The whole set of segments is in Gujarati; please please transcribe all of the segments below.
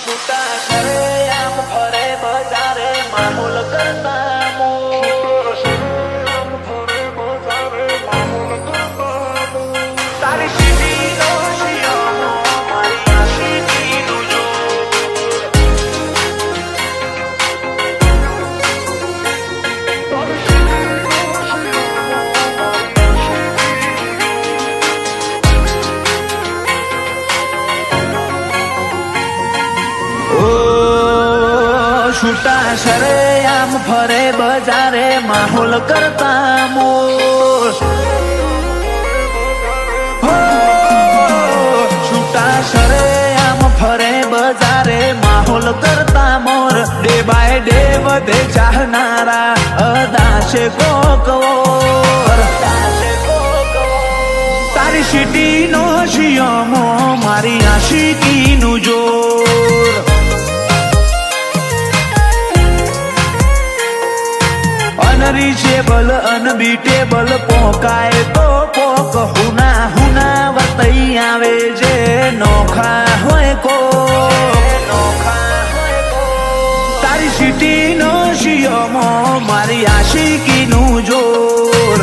છૂટા શરેઆમ ફરે બજારે માહોલ કરતા તારી સીટીનો શિયાળો મારી આશીકીનું જો છૂટા શરેઆમ ફરે બજારે માહોલ કરતા મોર છૂટા શરેઆમ ફરે બજારે માહોલ કરતા મોર ડે બાય ડે વધે ચાહનારા અદાશે કોકવોર તારી સીટીનો શિયામો મારી આશીકીનું જોર અનરીચેબલ અનબીટેબલ પોકાય તો પોક હુના હુના વતઈ આવે જે નોખા હોય કો તારી સીટીનો શિયામો મારી આશીકીનું જોર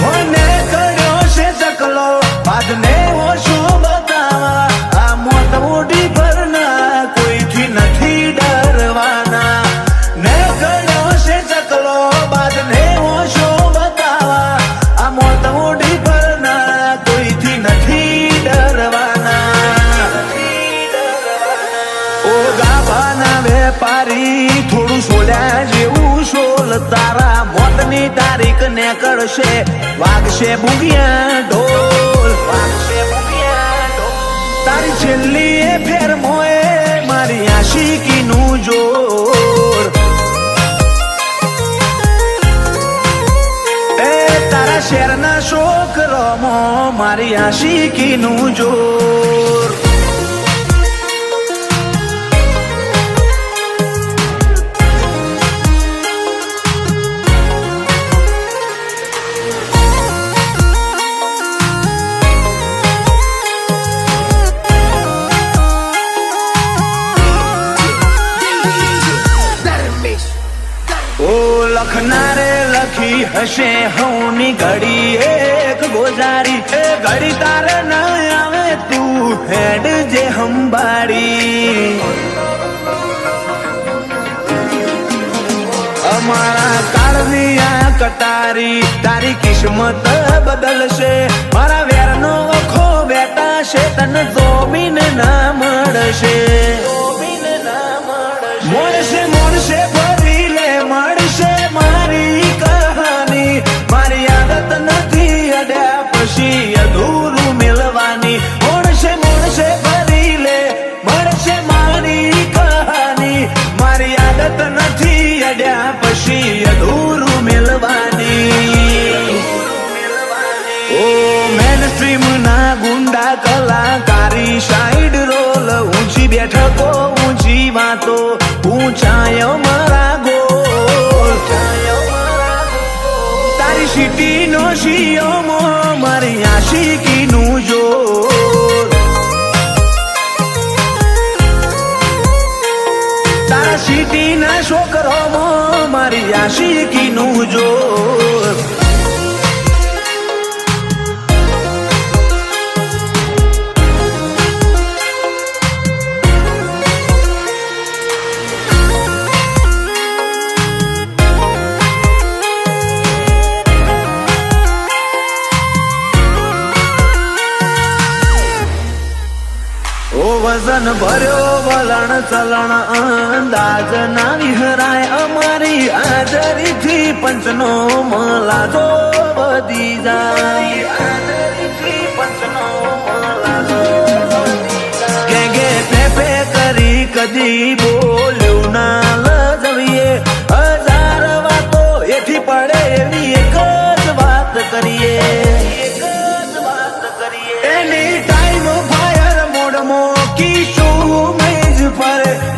હોને કર્યો છે ચકલો બાદને ઓછો બતાવા આ મોત મોટી પરના કોઈથી નથી ડરવાના ને કર્યો છે ચકલો બાદને ઓછો બતાવા આ મોત મોટી પરના કોઈથી નથી ડરવાના ઓ ગાભાના વેપારી થોડું સોલ્યા જેવું સોલ તારા મોતની તારીખ ને કરશે વાગશે બુગિયા ઢોલ તારી છેલ્લી એ ફેર મોએ મારી આશીકીનું જોર એ તારા શેરના છોકરોમો મારી આશીકીનું જોર લખનારે લખી હશે હવની ઘડી એક ગોજારી એ ઘડી તારે ન આવે તું હેડ જે હંબાડી અમારા કાળની આ કટારી તારી કિસ્મત બદલશે મારા વેરનો વખો બેટાશે તને જોમીન ના મળશે મળશે મળશે ફરી લે મળશે મારી કહાની મારી આદત નથી અડ્યા પછી અધૂરું મિલવાની મળશે મળશે ફરી લે મળશે મારી કહાની મારી આદત નથી અડ્યા પછી અધૂરું મિલવાની ઓ મેન સ્ટ્રીમ ના ગુંડા કલાકારી સાઈડ રોલ ઊંચી બેઠકો ઊંચી વાતો ઊંચાયો મારા ગોલ તારી સીટીનો શિયામો મારી આશીકીનું જોર તારા સીટીના છોકરોમો મારી આશીકીનું જોર વજન ભર્યો વલણ ચલણ અંદાજ ના વિહરાય અમારી હાજરીથી પંચનો મલાજો વધી જાય કે પેપે કરી કદી બોલ્યું ના લજવીએ હજાર વાતો એથી પડે એવી એક જ વાત કરીએ એની ટાઈમ ફાયર મોડમાં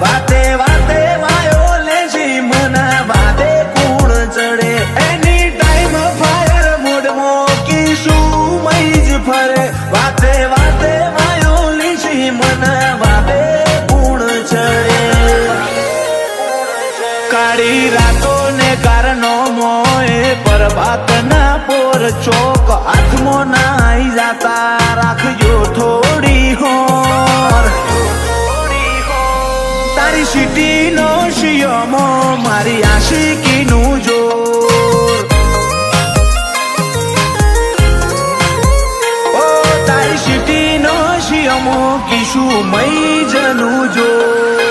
વાતે વાતે વાયો લેજી મના વાતે કુણ ચડે એની ટાઈમ ફાયર મોડમાં કી શું મૈજ ફરે વાતે વાતે વાયો લીસી મન વાદે ગુણ ચડે કાળી રાતો ને કારનો મોય પરભાત ના પોર ચોક હાથમાં ના આઈ જાતા રાખજો થોડી હોર તારી સિટી નો શિયમો મારી આશિકી નું જોર ઓ તારી સિટી નો શિયમો કિશુ મઈ જનું જોર